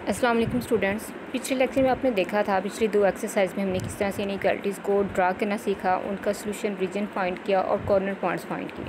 अस्सलाम वालेकुम स्टूडेंट्स। पिछले लेक्चर में आपने देखा था, पिछली दो एक्सरसाइज में हमने किस तरह से इनइक्वालिटीज़ को ड्रा करना सीखा, उनका सोल्यूशन रीजन फाइंड किया और कॉर्नर पॉइंट्स फाइंड किए।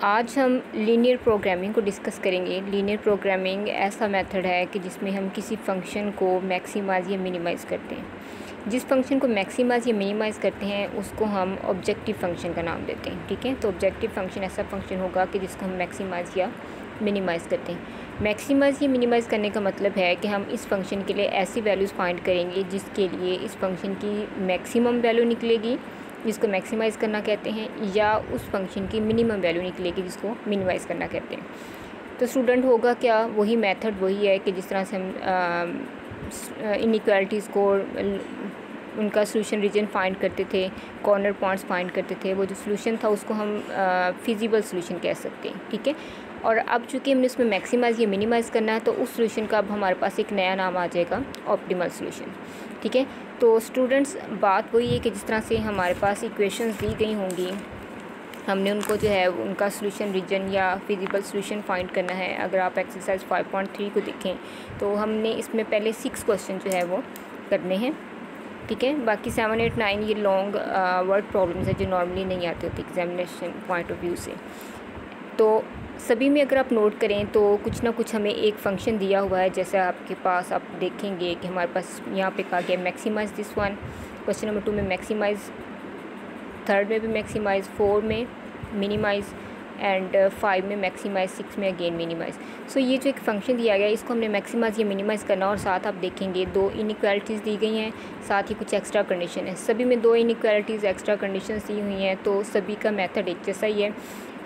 आज हम लीनियर प्रोग्रामिंग को डिस्कस करेंगे। लीनियर प्रोग्रामिंग ऐसा मेथड है कि जिसमें हम किसी फंक्शन को मैक्सिमाइज़ या मिनिमाइज़ करते हैं। जिस फंक्शन को मैक्सिमाइज़ या मिनिमाइज़ करते हैं उसको हम ऑब्जेक्टिव फंक्शन का नाम देते हैं। ठीक है, तो ऑब्जेक्टिव फंक्शन ऐसा फंक्शन होगा कि जिसको हम मैक्सिमाइज़ या मिनिमाइज़ करते हैं। मैक्सिमाइज़ या मिनिमाइज़ करने का मतलब है कि हम इस फंक्शन के लिए ऐसी वैल्यूज़ फाइंड करेंगे जिसके लिए इस फंक्शन की मैक्सिमम वैल्यू निकलेगी, जिसको मैक्सिमाइज़ करना कहते हैं, या उस फंक्शन की मिनिमम वैल्यू निकलेगी जिसको मिनिमाइज़ करना कहते हैं। तो स्टूडेंट होगा क्या, वही मेथड वही है कि जिस तरह से हम इनइक्वालिटीज़ को उनका सोल्यूशन रीजन फाइंड करते थे, कॉर्नर पॉइंट्स फाइंड करते थे, वो जो सोल्यूशन था उसको हम फिजिबल सोल्यूशन कह सकते हैं। ठीक है, और अब चूँकि हमने उसमें मैक्सिमाइज़ या मिनिमाइज़ करना है तो उस सोल्यूशन का अब हमारे पास एक नया नाम आ जाएगा, ऑप्टिमल सोल्यूशन। ठीक है, तो स्टूडेंट्स बात वही है कि जिस तरह से हमारे पास इक्वेशंस दी गई होंगी, हमने उनको जो है उनका सोल्यूशन रीजन या फिजिबल सोल्यूशन फाइंड करना है। अगर आप एक्सरसाइज 5.3 को देखें तो हमने इसमें पहले 6 क्वेश्चन जो है वो करने हैं। ठीक है, बाकी 7, 8, 9 ये लॉन्ग वर्ड प्रॉब्लम्स है जो नॉर्मली नहीं आती होती एग्जामिनेशन पॉइंट ऑफ व्यू से। तो सभी में अगर आप नोट करें तो कुछ ना कुछ हमें एक फंक्शन दिया हुआ है। जैसे आपके पास आप देखेंगे कि हमारे पास यहाँ पे कहा गया maximise this one, question number 2 में मैक्सिमाइज़, 3rd में भी मैक्सिमाइज़, 4 में मिनिमाइज़ एंड 5 में मैक्सिमाइज़, 6 में अगेन मिनिमाइज़। सो ये जो एक फंक्शन दिया गया है इसको हमने मैक्सिमाइज़ या मिनिमाइज़ करना, और साथ आप देखेंगे 2 इनइक्वालिटीज़ दी गई हैं, साथ ही कुछ एक्स्ट्रा कंडीशन है। सभी में 2 इनइक्वालिटीज़ एक्स्ट्रा कंडीशंस दी हुई हैं, तो सभी का मेथड एक जैसा ही है।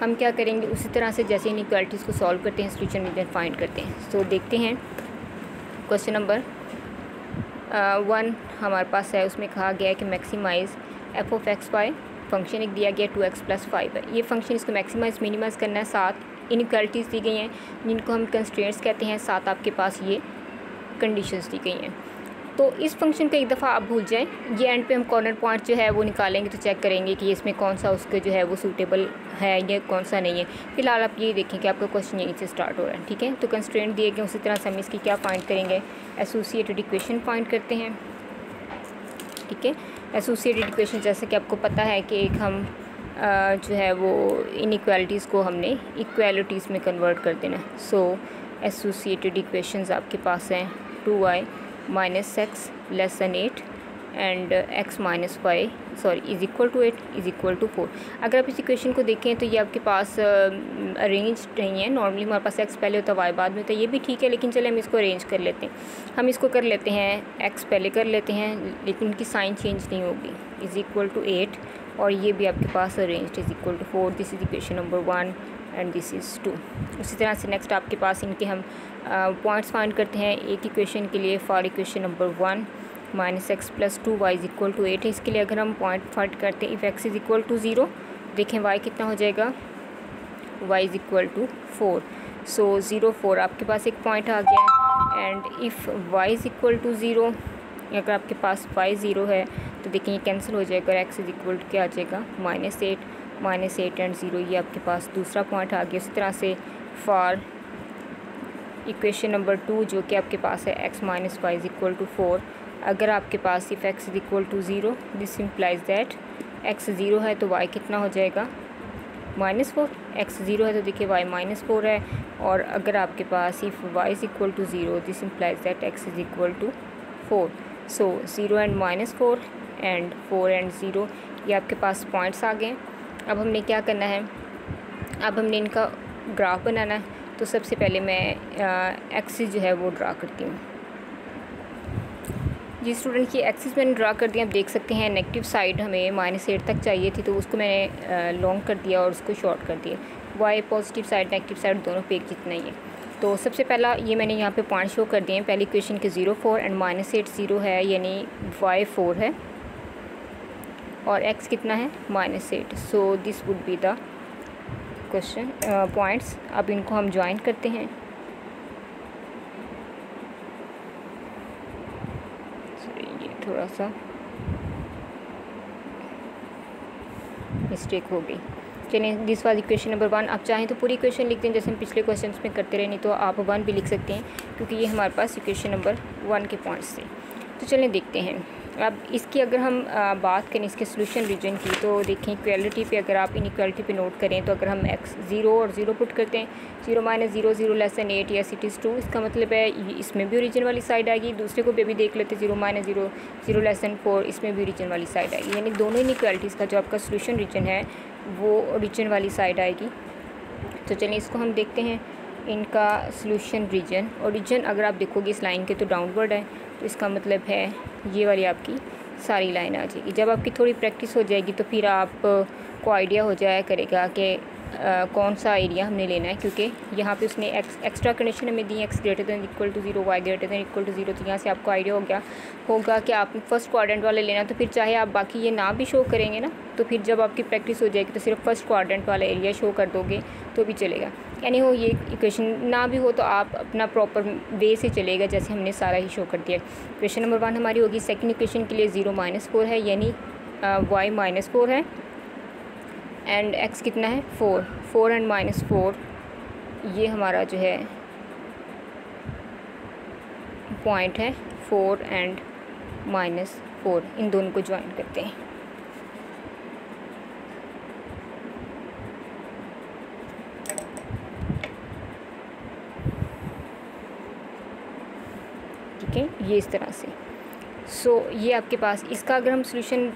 हम क्या करेंगे उसी तरह से जैसे इनइक्वालिटीज़ को सॉल्व करते हैं, सोल्यूशन रीजन फाइंड करते हैं। सो देखते हैं क्वेश्चन नंबर 1 हमारे पास है, उसमें कहा गया है कि maximise F of X Y, function एक दिया गया 2x + 5 है। ये फंक्शन इसको मैक्सिमाइज़ मिनिमाइज़ करना है। साथ इनइक्वालिटीज़ दी गई हैं जिनको हम कंस्ट्रेंट्स कहते हैं, साथ आपके पास ये कंडीशंस दी गई हैं। तो इस फंक्शन को एक दफ़ा आप भूल जाएं, ये एंड पे हम कॉर्नर पॉइंट जो है वो निकालेंगे तो चेक करेंगे कि इसमें कौन सा उसके जो है वो सूटेबल है या कौन सा नहीं है। फिलहाल आप ये देखें कि आपका क्वेश्चन यहीं से स्टार्ट हो रहा है। ठीक है, तो कंस्ट्रेंट दिए गए उसी तरह से हम इसकी क्या फाइंड करेंगे, एसोसिएटेड इक्वेशन फाइंड करते हैं। ठीक है, एसोसिएटेड इक्वेशन जैसे कि आपको पता है कि एक हम जो है वो इनइक्वालिटीज़ को हमने इक्वालिटीज़ में कन्वर्ट कर देना। सो एसोसिएटेड इक्वेशंस आपके पास हैं 2y - x <8 and x - y is equal to 8 is equal to 4। अगर आप इस इक्वेशन को देखें तो ये आपके पास अरेंज नहीं है। नॉर्मली हमारे पास x पहले होता है y बाद में होता है, ये भी ठीक है, लेकिन चले हम इसको अरेंज कर लेते हैं। हम इसको कर लेते हैं x पहले कर लेते हैं, लेकिन उनकी साइन चेंज नहीं होगी, इज़ इक्वल टू 8, और ये भी आपके पास अरेंज is equal to 4। This is equation number 1 and this is 2। उसी तरह से नेक्स्ट आपके पास इनके हम पॉइंट्स फाइंड करते हैं। एक इक्वेशन के लिए for equation number 1 - x + 2y इज़ इक्वल टू 8 है। इसके लिए अगर हम पॉइंट फाइंड करते हैं, if x is equal to 0, देखें y कितना हो जाएगा, y is equal to 4। So 0 4 आपके पास एक पॉइंट आ गया है। And if y is equal to 0, अगर आपके पास y 0 है तो देखें ये कैंसिल हो जाएगा, और x इज़ इक्वल टू क्या आ जाएगा, -8 एंड 0, ये आपके पास दूसरा पॉइंट आ गया। उसी तरह से फॉर इक्वेशन नंबर 2 जो कि आपके पास है x - y is equal to 4, अगर आपके पास if x is equal to 0, this implies that x 0 है तो y कितना हो जाएगा, -4। x 0 है तो देखिए y -4 है, और अगर आपके पास if y is equal to 0, this implies that x is equal to 4। So 0 and -4 and 4 and 0, ये आपके पास पॉइंट्स आ गए। अब हमने क्या करना है, अब हमने इनका ग्राफ बनाना है। तो सबसे पहले मैं एक्सिस जो है वो ड्रा करती हूँ। जी स्टूडेंट, की एक्सिस मैंने ड्रा कर दिया। आप देख सकते हैं नेगेटिव साइड हमें -8 तक चाहिए थी, तो उसको मैंने लॉन्ग कर दिया और उसको शॉर्ट कर दिया। y positive side negative side दोनों पे एक जितना ही है। तो सबसे पहला ये मैंने यहाँ पे पॉइंट शो कर दिए हैं। पहली इक्वेशन के 0 4 एंड -8 0 है, यानी y 4 है और x कितना है, -8। So this would be the question points. अब इनको हम ज्वाइन करते हैं। ये थोड़ा सा मिस्टेक हो गई। चलिए दिस वाज इक्वेशन नंबर 1। आप चाहें तो पूरी इक्वेशन लिख दें जैसे हम पिछले क्वेश्चन में करते रहे, नहीं तो आप 1 भी लिख सकते हैं क्योंकि ये हमारे पास इक्वेशन नंबर 1 के पॉइंट्स थे। तो चलिए देखते हैं। अब इसकी अगर हम बात करें इसके सोल्यूशन रीजन की, तो देखें इक्वालिटी पे अगर आप इनइक्वालिटी पे नोट करें तो अगर हम x 0 और 0 पुट करते हैं, 0 - 0 0 < 8 या इट इज़ 2, इसका मतलब है इसमें भी ओरिजिन वाली साइड आएगी। दूसरे को भी अभी देख लेते हैं, 0 - 0 0 < 4, इसमें भी ओरिजिन वाली साइड आएगी। यानी दोनों इनइक्वालिटीज़ का जो आपका सोल्यूशन रीजन है वो ओरिजिन वाली साइड आएगी। तो चलिए इसको हम देखते हैं, इनका सोल्यूशन रीजन। ओरिजिन अगर आप देखोगे इस लाइन के तो डाउनवर्ड है, तो इसका मतलब है ये वाली आपकी सारी लाइन आ जाएगी। जब आपकी थोड़ी प्रैक्टिस हो जाएगी तो फिर आपको आइडिया हो जाया करेगा कि कौन सा एरिया हमने लेना है, क्योंकि यहाँ पे उसने एक्स्ट्रा कंडीशन हमें दी, x > 0, y > 0। तो यहाँ से आपको आइडिया हो गया होगा कि आपने फर्स्ट क्वाड्रेंट वाले लेना। तो फिर चाहे आप बाकी ये ना भी शो करेंगे ना, तो फिर जब आपकी प्रैक्टिस हो जाएगी तो सिर्फ फर्स्ट क्वाड्रेंट वाला एरिया शो कर दोगे तो भी चलेगा। यानी हो ये इक्वेशन ना भी हो तो आप अपना प्रॉपर वे से चलेगा, जैसे हमने सारा ही शो कर दिया। इक्वेशन नंबर 1 हमारी होगी। सेकंड इक्वेशन के लिए 0 - 4 है, यानी y - 4 है एंड x कितना है 4 एंड -4, ये हमारा जो है पॉइंट है 4 एंड -4, इन दोनों को ज्वाइन करते हैं। ठीक है, ये इस तरह से। ये आपके पास इसका अगर हम सोल्यूशन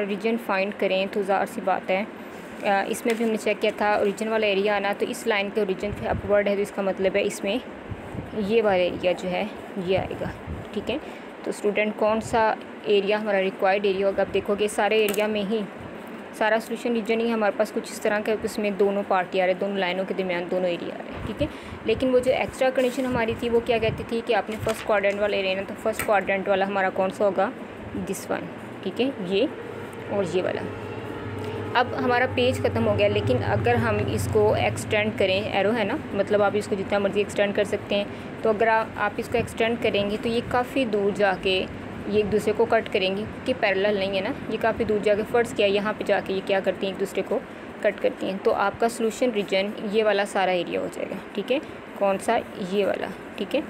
रीजन फाइंड करें तो ज़ाहिर सी बात है, इसमें भी हमने चेक किया था ओरिजिन वाला एरिया आना, तो इस लाइन के ओरिजिन पे अपवर्ड है, तो इसका मतलब है इसमें ये वाला एरिया जो है ये आएगा। ठीक है, तो स्टूडेंट कौन सा एरिया हमारा रिक्वायर्ड एरिया होगा, आप देखोगे सारे एरिया में ही सारा सोल्यूशन रीजन ही हमारे पास कुछ इस तरह का, उसमें दोनों पार्टी आ रहे हैं, दोनों लाइनों के दरमियान दोनों एरिया आ रहे हैं। ठीक है, लेकिन वो जो एक्स्ट्रा कंडीशन हमारी थी वो क्या कहती थी कि आपने फर्स्ट क्वाड्रेंट वाला एरिया ना, तो फर्स्ट क्वाड्रेंट वाला हमारा कौन सा होगा, दिस वन। ठीक है, ये और ये वाला। अब हमारा पेज ख़त्म हो गया, लेकिन अगर हम इसको एक्सटेंड करें, एरो है ना, मतलब आप इसको जितना मर्ज़ी एक्सटेंड कर सकते हैं। तो अगर आप इसको एक्सटेंड करेंगे तो ये काफ़ी दूर जाके ये एक दूसरे को कट करेंगी, कि पैरेलल नहीं है ना, ये काफ़ी दूर जाके फ़र्ज़ किया यहाँ पे जाके ये क्या करती हैं, एक दूसरे को कट करती हैं। तो आपका सोल्यूशन रीजन ये वाला सारा एरिया हो जाएगा। ठीक है, कौन सा, ये वाला। ठीक है,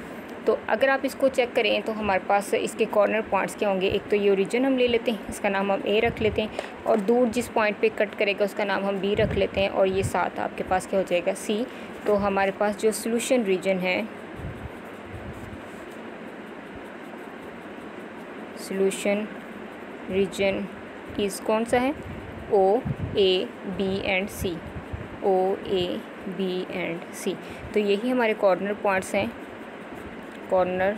तो अगर आप इसको चेक करें तो हमारे पास इसके कॉर्नर पॉइंट्स क्या होंगे। एक तो ये ओरिजिन हम ले लेते हैं, इसका नाम हम ए रख लेते हैं, और दूर जिस पॉइंट पे कट करेगा उसका नाम हम बी रख लेते हैं, और ये साथ आपके पास क्या हो जाएगा, सी। तो हमारे पास जो सोल्यूशन रीजन है, सोल्यूशन रीजन इज़ कौन सा है, O, A, B and C. O, A, B and C. तो यही हमारे कॉर्नर पॉइंट्स हैं, कॉर्नर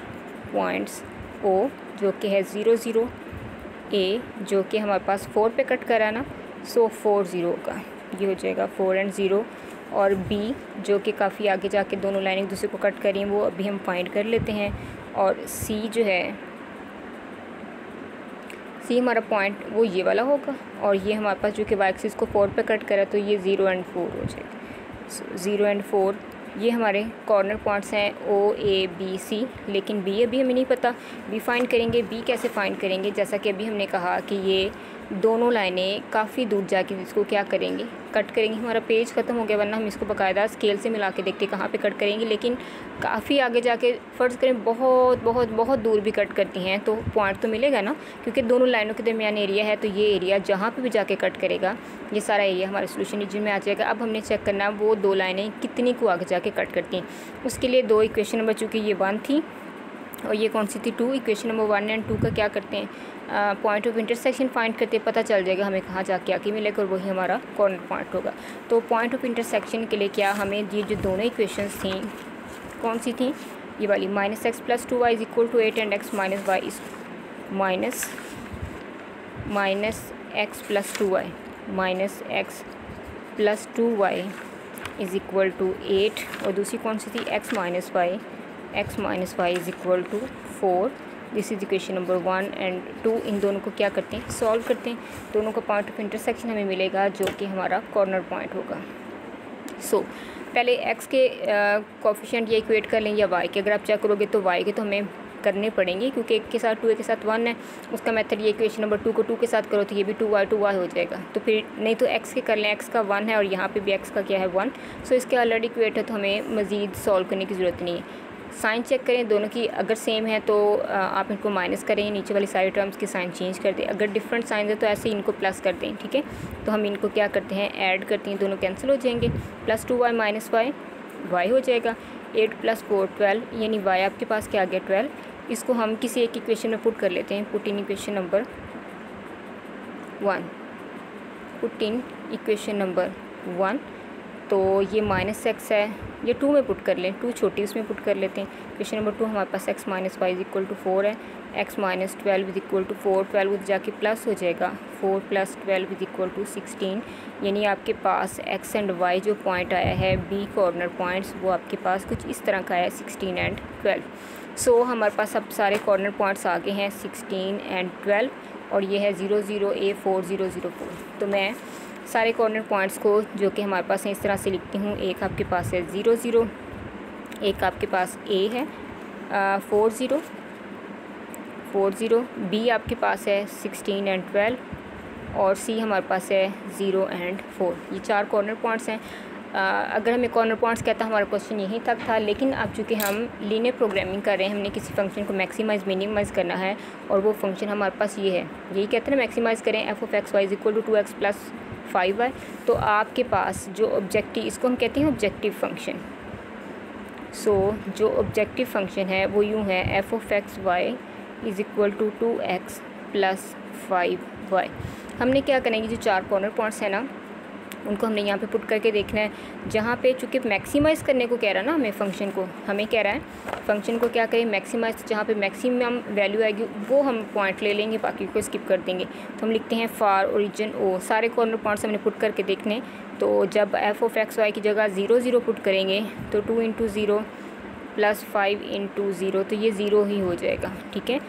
पॉइंट्स। ओ जो कि है 0 0, ए जो कि हमारे पास 4 पे कट करा ना, सो 4 0 का ये हो जाएगा 4 एंड 0, और बी जो कि काफ़ी आगे जाके दोनों लाइन एक दूसरे को कट करी हैं, वो अभी हम फाइंड कर लेते हैं। और सी जो है, सी हमारा पॉइंट वो ये वाला होगा, और ये हमारे पास जो कि वाई एक्सिस को 4 पे कट करा, तो ये 0 एंड 4 हो जाएगा। 0 एंड 4 ये हमारे कॉर्नर पॉइंट्स हैं, ओ, ए, बी, सी। लेकिन बी अभी हमें नहीं पता, बी फाइंड करेंगे। बी कैसे फाइंड करेंगे, जैसा कि अभी हमने कहा कि ये दोनों लाइनें काफ़ी दूर जाके इसको क्या करेंगे, कट करेंगे। हमारा पेज ख़त्म हो गया, वरना हम इसको बाकायदा स्केल से मिला के देखते कहाँ पे कट करेंगे, लेकिन काफ़ी आगे जाके फ़र्ज़ करें बहुत बहुत बहुत दूर भी कट करती हैं तो पॉइंट तो मिलेगा ना, क्योंकि दोनों लाइनों के दरमियान एरिया है। तो ये एरिया जहाँ पे भी जाके कट करेगा, ये सारा एरिया हमारे सोल्यूशन रीजन में आ जाएगा। अब हमने चेक करना वो दो लाइनें कितनी को आगे जाके कट करती हैं। उसके लिए दो इक्वेशन नंबर, चूँकि ये 1 थी और ये कौन सी थी, 2। इक्वेशन नंबर 1 एंड 2 का क्या करते हैं, पॉइंट ऑफ इंटरसेक्शन फाइंड करते, पता चल जाएगा हमें कहाँ जाके आके मिलेगा, और वही हमारा कॉर्नर पॉइंट होगा। तो पॉइंट ऑफ इंटरसेक्शन के लिए क्या हमें ये जो दोनों इक्वेशंस थी कौन सी थी, ये वाली -x + 2y = 8 and x - y is -x + 2y = 8, और दूसरी कौन सी थी, x - y = 4। This is equation number 1 and 2। इन दोनों को क्या करते हैं, सॉल्व करते हैं। दोनों का पॉइंट ऑफ इंटरसेक्शन हमें मिलेगा जो कि हमारा कॉर्नर पॉइंट होगा। पहले x के कोफिशिएंट या इक्वेट कर लें, या y के। अगर आप चेक करोगे तो y के तो हमें करने पड़ेंगे, क्योंकि एक के साथ 2 के साथ 1 है। उसका मेथड ये इक्वेशन नंबर 2 को 2 के साथ करो तो ये भी 2y हो जाएगा। तो फिर नहीं तो x के कर लें, x का 1 है और यहाँ पे भी x का क्या है 1। सो इसके ऑलरेडी इक्वेट है तो हमें मज़ीद सॉल्व करने की ज़रूरत नहीं है। साइन चेक करें दोनों की, अगर सेम है तो आप इनको माइनस करें, नीचे वाली सारी टर्म्स की साइन चेंज कर दें। अगर डिफरेंट साइन है तो ऐसे ही इनको प्लस कर दें, ठीक है। तो हम इनको क्या करते हैं, ऐड करते हैं, दोनों कैंसिल हो जाएंगे। प्लस 2y माइनस y हो जाएगा। 8 + 4 12, यानी y आपके पास क्या आ गया 12। इसको हम किसी एक इक्वेशन में पुट कर लेते हैं। Put in equation number 1, put in equation number 1। तो ये -x है, ये 2 में पुट कर लें, 2 छोटी उसमें पुट कर लेते हैं। इक्वेशन नंबर 2 हमारे पास x - y = 4 है, x - 12 = 4, 12 जाके प्लस हो जाएगा, 4 + 12 = 16। यानी आपके पास x एंड y जो पॉइंट आया है b कॉर्नर पॉइंट्स, वो आपके पास कुछ इस तरह का है 16 एंड 12। सो हमारे पास अब सारे कॉर्नर पॉइंट्स आ गए हैं 16 एंड 12, और ये है 0 0 a 4 0 0 4। तो मैं सारे कॉर्नर पॉइंट्स को जो कि हमारे पास है इस तरह से लिखती हूँ। एक आपके पास है 0 0, एक आपके पास a है 4 0 4 0, b आपके पास है 16 एंड 12, और c हमारे पास है 0 एंड 4। ये 4 कॉर्नर पॉइंट्स हैं। अगर हमें कॉर्नर पॉइंट्स कहता हमारा क्वेश्चन यहीं तक था, लेकिन अब चूँकि हम लीनियर प्रोग्रामिंग कर रहे हैं, हमने किसी फंक्शन को मैक्सिमाइज़ मिनिमाइज़ करना है, और वो फंक्शन हमारे पास ये है, यही कहते हैं मैक्सिमाइज़ करें f(x, y) = 2x + 5y। तो आपके पास जो ऑब्जेक्टिव, इसको हम कहते हैं ऑब्जेक्टिव फंक्शन। सो जो ऑब्जेक्टिव फंक्शन है वो यूँ है, f(x, y) = 2x + 5y। हमने क्या करेंगे, जो 4 कॉर्नर पॉइंट्स हैं ना, उनको हमने यहाँ पे पुट करके देखना है। जहाँ पे चूँकि मैक्सिमाइज़ करने को कह रहा है ना हमें, फंक्शन को हमें कह रहा है फंक्शन को क्या करें, मैक्सिमाइज़। जहाँ पे मैक्सिमम वैल्यू आएगी वो हम पॉइंट ले लेंगे, बाकी को स्किप कर देंगे। तो हम लिखते हैं फार ओरिजिन ओ, सारे कॉर्नर पॉइंट्स हमने पुट करके देखने। तो जब f(x, y) की जगह 0 0 पुट करेंगे तो 2 × 0 + 5 × 0, तो ये 0 ही हो जाएगा, ठीक है।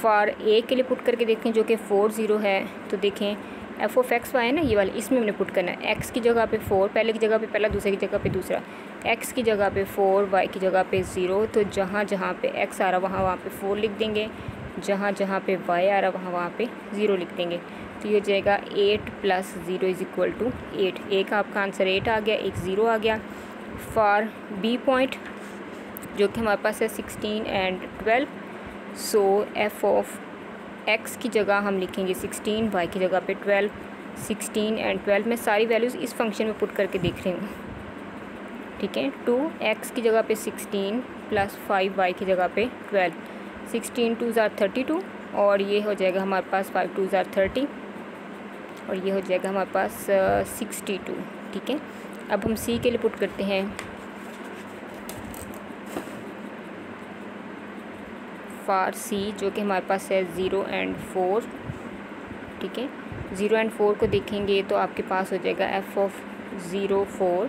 फार ए के लिए पुट करके देखें जो कि 4 0 है। तो देखें f(x, y) है ना, ये वाले, इसमें हमने पुट करना है। x की जगह पे 4, पहले की जगह पे पहला, दूसरे की जगह पे दूसरा, x की जगह पे 4, y की जगह पे 0। तो जहाँ जहाँ पे x आ रहा वहाँ पे 4 लिख देंगे, जहाँ जहाँ पे y आ रहा वहाँ पे 0 लिख देंगे। तो ये हो जाएगा 8 + 0 = 8। एक आपका आंसर 8 आ गया, एक 0 आ गया। फॉर b पॉइंट जो कि हमारे पास है 16 एंड 12। सो f(x) की जगह हम लिखेंगे 16, y की जगह पे 12। 16 एंड 12 मैं सारी वैल्यूज़ इस फंक्शन में पुट करके देख रही हूँ, ठीक है। 2x की जगह पे 16 + 5y की जगह पे 12। 16 × 2 = 32, और ये हो जाएगा हमारे पास 5 × 2 = 30, और ये हो जाएगा हमारे पास 62, ठीक है। अब हम c के लिए पुट करते हैं। फार c जो कि हमारे पास है 0 एंड 4, ठीक है। 0 एंड 4 को देखेंगे तो आपके पास हो जाएगा f(0 4),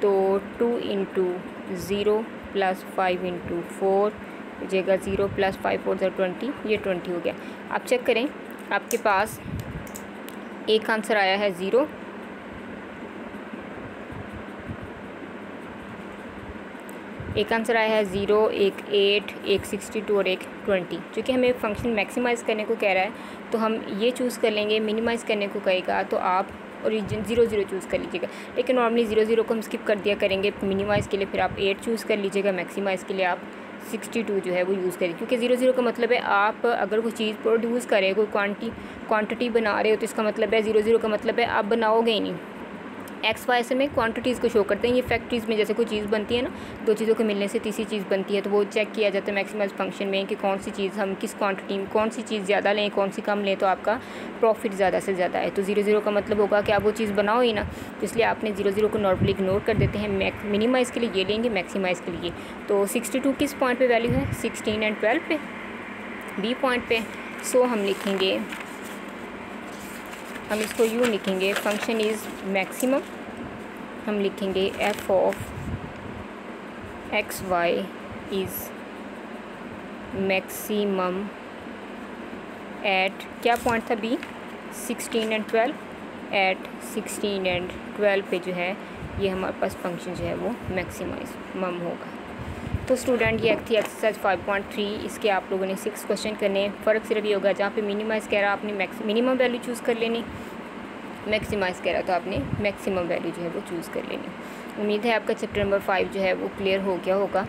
तो 2 × 0 + 5 × 4 हो जाएगा 0 + 5 4 = 20, ये 20 हो गया। आप चेक करें, आपके पास एक आंसर आया है 0, एक आंसर आया है 0, एक 8, एक 62 और एक 20। चूँकि हमें फंक्शन मैक्सिमाइज़ करने को कह रहा है तो हम ये चूज़ कर लेंगे। मिनिमाइज़ करने को कहेगा तो आप ओरिजिन 0 0 चूज़ कर लीजिएगा, लेकिन नॉर्मली 0 0 को हम स्किप कर दिया करेंगे। मिनिमाइज़ के लिए फिर आप 8 चूज़ कर लीजिएगा, मैक्सिमाइज़ के लिए आप 62 जो है वो यूज़ करें। क्योंकि 0 0 का मतलब है आप अगर कोई चीज़ प्रोड्यूस करें, कोई क्वांटिटी बना रहे हो, तो इसका मतलब है 0 0 का मतलब है आप बनाओगे ही नहीं। एक्स वाई से में क्वांटिटीज़ को शो करते हैं। ये फैक्ट्रीज़ में जैसे कोई चीज़ बनती है ना, दो चीज़ों के मिलने से तीसरी चीज़ बनती है, तो वो चेक किया जाता है मैक्सिमाइज फंक्शन में कि कौन सी चीज़ हम किस क्वांटिटी में, कौन सी चीज़ ज़्यादा लें, कौन सी कम लें, तो आपका प्रॉफिट ज़्यादा से ज़्यादा है। तो 0 0 का मतलब होगा कि आप वो चीज़ बनाओ ही ना, तो इसलिए आपने 0 0 को नॉर्मली इग्नोर कर देते हैं। मिनिमाइज़ के लिए ये लेंगे, मैक्सिमाइज़ के लिए। तो 62 किस पॉइंट पे वैल्यू है? 16 एंड 12 पे, बी पॉइंट पे। सो हम लिखेंगे, हम इसको यूँ लिखेंगे, फंक्शन इज़ मैक्सिमम। हम लिखेंगे F of X Y is maximum at, क्या पॉइंट था बी? 16 एंड 12। एट 16 एंड 12 पे जो है ये हमारे पास फंक्शन जो है वो मैक्सिमम होगा। तो स्टूडेंट ये थी एक्सरसाइज 5.3। इसके आप लोगों ने 6 क्वेश्चन करने। फ़र्क सिर्फ ये होगा जहाँ पे मिनिमाइज़ कह रहा आपने मिनिमम वैल्यू चूज़ कर लेनी, मैक्सिमाइज़ कह रहा तो आपने मैक्सिमम वैल्यू जो है वो चूज़ कर लेनी। उम्मीद है आपका चैप्टर नंबर 5 जो है वो क्लियर हो गया होगा।